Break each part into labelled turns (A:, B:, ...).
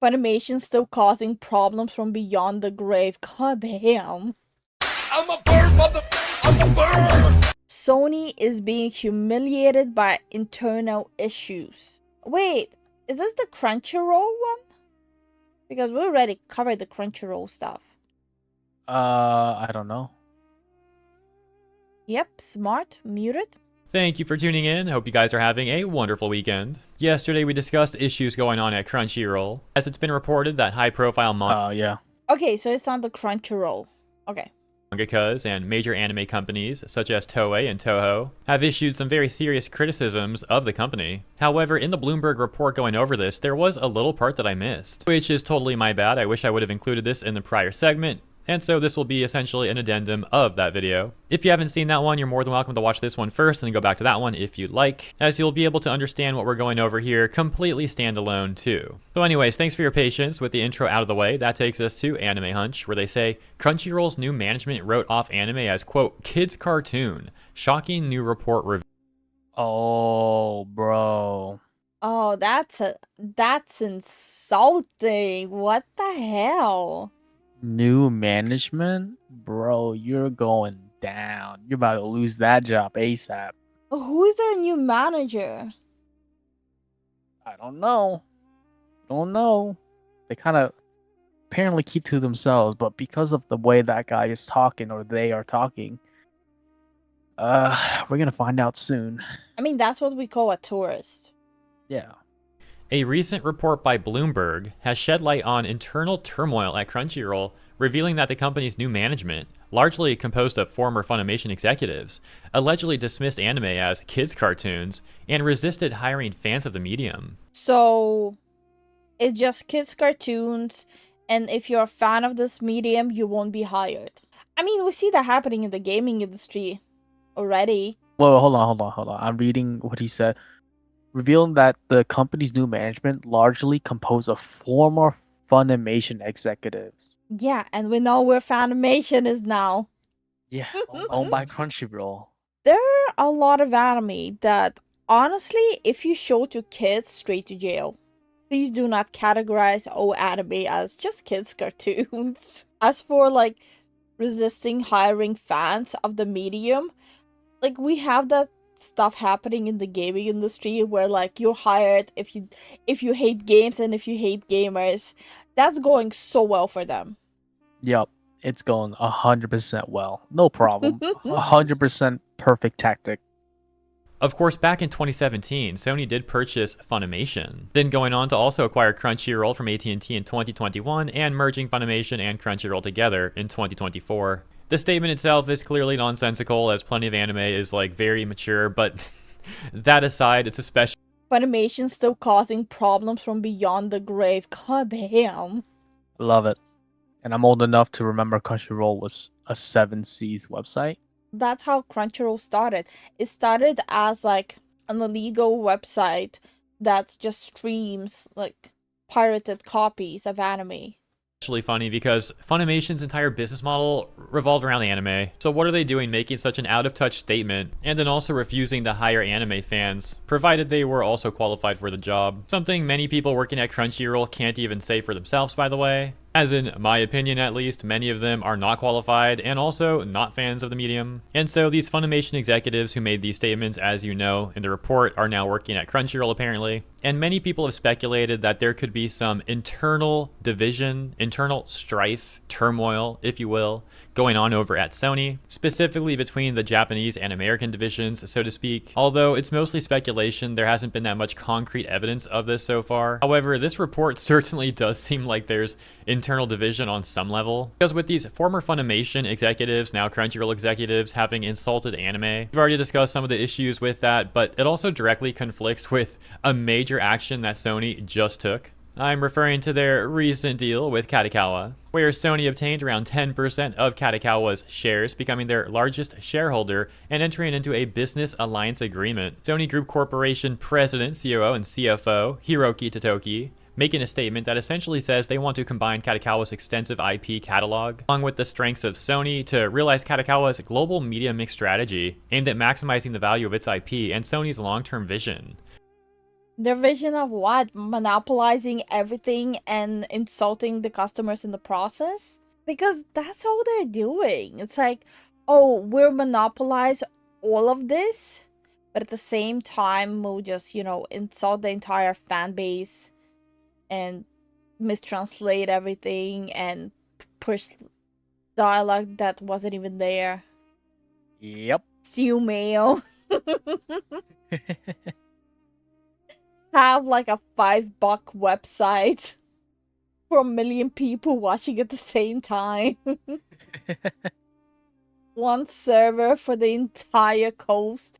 A: Funimation still causing problems from beyond the grave. God damn.
B: I'm a bird, I'm a bird!
A: Sony is being humiliated by internal issues. Wait, is this the Crunchyroll one? Because we already covered the Crunchyroll stuff.
C: I don't know.
A: Yep, smart, muted.
D: Thank you for tuning in. Hope you guys are having a wonderful weekend. Yesterday we discussed issues going on at Crunchyroll, as it's been reported that high-profile
C: Yeah.
A: Okay, so it's not the Crunchyroll. Okay.
D: mangakas and major anime companies, such as Toei and Toho, have issued some very serious criticisms of the company. However, in the Bloomberg report going over this, there was a little part that I missed, which is totally my bad. I wish I would have included this in the prior segment. And so this will be essentially an addendum of that video. If you haven't seen that one, you're more than welcome to watch this one first and then go back to that one if you'd like, as you'll be able to understand what we're going over here completely standalone too. So anyways, thanks for your patience with the intro out of the way. That takes us to Anime Hunch, where they say, Crunchyroll's new management wrote off anime as, quote, kids cartoon. Shocking new report reveals.
C: Oh, bro.
A: Oh, that's insulting. What the hell?
C: New management? Bro, you're going down. You're about to lose that job ASAP.
A: Who is their new manager?
C: I don't know. Don't know. They kind of apparently keep to themselves, but because of the way that guy is talking or they are talking, we're gonna find out soon.
A: I mean, that's what we call a tourist.
C: Yeah.
D: A recent report by Bloomberg has shed light on internal turmoil at Crunchyroll, revealing that the company's new management, largely composed of former Funimation executives, allegedly dismissed anime as kids' cartoons and resisted hiring fans of the medium.
A: So, it's just kids' cartoons, and if you're a fan of this medium, you won't be hired. I mean, we see that happening in the gaming industry already.
C: Whoa, hold on. I'm reading what he said. Revealing that the company's new management largely composed of former Funimation executives.
A: Yeah, and we know where Funimation is now.
C: Yeah, owned by Crunchyroll.
A: There are a lot of anime that, honestly, if you show to kids, straight to jail. Please do not categorize all anime as just kids' cartoons. As for, like, resisting hiring fans of the medium, like, we have that stuff happening in the gaming industry where, like, you're hired if you hate games and if you hate gamers. That's going so well for them.
C: Yep, it's going 100% well. No problem. 100% perfect tactic.
D: Of course, back in 2017, Sony did purchase Funimation, then going on to also acquire Crunchyroll from AT&T in 2021 and merging Funimation and Crunchyroll together in 2024. The statement itself is clearly nonsensical, as plenty of anime is like very mature, but that aside, it's especially
A: Funimation still causing problems from beyond the grave. God damn.
C: Love it. And I'm old enough to remember Crunchyroll was a 7Cs website.
A: That's how Crunchyroll started. It started as like an illegal website that just streams like pirated copies of anime.
D: funny because Funimation's entire business model revolved around anime. So what are they doing making such an out-of-touch statement and then also refusing to hire anime fans, provided they were also qualified for the job? Something many people working at Crunchyroll can't even say for themselves, by the way. As in, my opinion at least, many of them are not qualified and also not fans of the medium. And so these Funimation executives who made these statements, as you know in the report, are now working at Crunchyroll apparently. And many people have speculated that there could be some internal division, internal strife, turmoil, if you will, going on over at Sony, specifically between the Japanese and American divisions, so to speak. Although it's mostly speculation, there hasn't been that much concrete evidence of this so far. However, this report certainly does seem like there's internal division on some level, because with these former Funimation executives, now Crunchyroll executives, having insulted anime, we've already discussed some of the issues with that, but it also directly conflicts with a major action that Sony just took. I'm referring to their recent deal with Katakawa, where Sony obtained around 10% of Katakawa's shares, becoming their largest shareholder and entering into a business alliance agreement. Sony Group Corporation President, COO, and CFO Hiroki Totoki making a statement that essentially says they want to combine Katakawa's extensive IP catalog along with the strengths of Sony to realize Katakawa's global media mix strategy aimed at maximizing the value of its IP and Sony's long-term vision.
A: Their vision of what? Monopolizing everything and insulting the customers in the process? Because that's all they're doing. It's like, oh, we'll monopolize all of this, but at the same time, we'll just, insult the entire fan base and mistranslate everything and push dialogue that wasn't even there.
C: Yep.
A: Steal mail. Have like a $5 website for 1 million people watching at the same time. One server for the entire coast.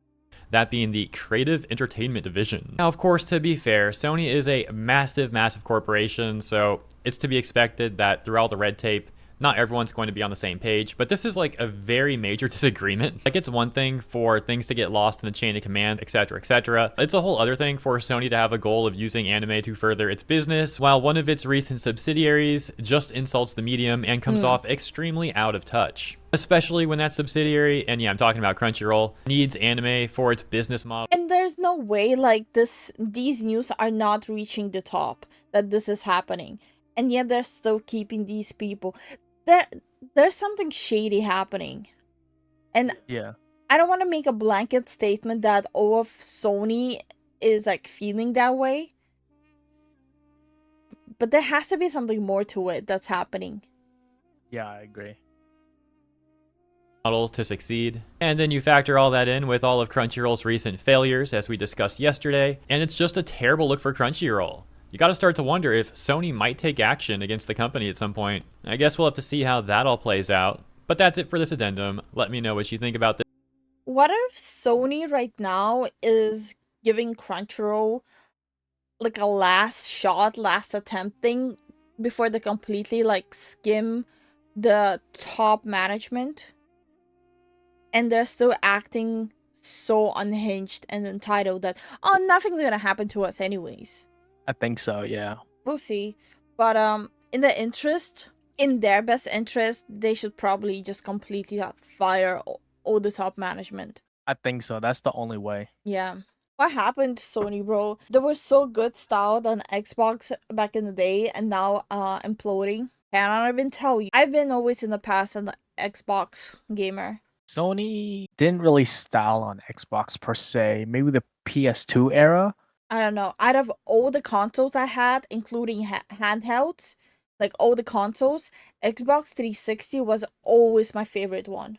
D: That being the creative entertainment division. Now, of course, to be fair, Sony is a massive, massive corporation, so it's to be expected that through all the red tape, not everyone's going to be on the same page, but this is like a very major disagreement. Like, it's one thing for things to get lost in the chain of command, etc., etc. It's a whole other thing for Sony to have a goal of using anime to further its business, while one of its recent subsidiaries just insults the medium and comes off extremely out of touch. Especially when that subsidiary, and yeah, I'm talking about Crunchyroll, needs anime for its business model.
A: And there's no way like these news are not reaching the top that this is happening. And yet they're still keeping these people. There's something shady happening. And
C: Yeah.
A: I don't want to make a blanket statement that all of Sony is like feeling that way. But there has to be something more to it that's happening.
C: Yeah, I agree.
D: Model to succeed. And then you factor all that in with all of Crunchyroll's recent failures, as we discussed yesterday, and it's just a terrible look for Crunchyroll. You gotta start to wonder if Sony might take action against the company at some point. I guess we'll have to see how that all plays out. But that's it for this addendum. Let me know what you think about this.
A: What if Sony right now is giving Crunchyroll like a last shot, last attempt thing before they completely like skim the top management? And they're still acting so unhinged and entitled that, oh, nothing's gonna happen to us anyways.
C: I think so, yeah.
A: We'll see. But in their best interest, they should probably just completely fire all the top management.
C: I think so. That's the only way.
A: Yeah. What happened to Sony, bro? They were so good styled on Xbox back in the day and now imploding. Cannot even tell you. I've been always in the past an Xbox gamer.
C: Sony didn't really style on Xbox per se. Maybe the PS2 era.
A: I don't know. Out of all the consoles I had, including handhelds, like all the consoles, Xbox 360 was always my favorite one.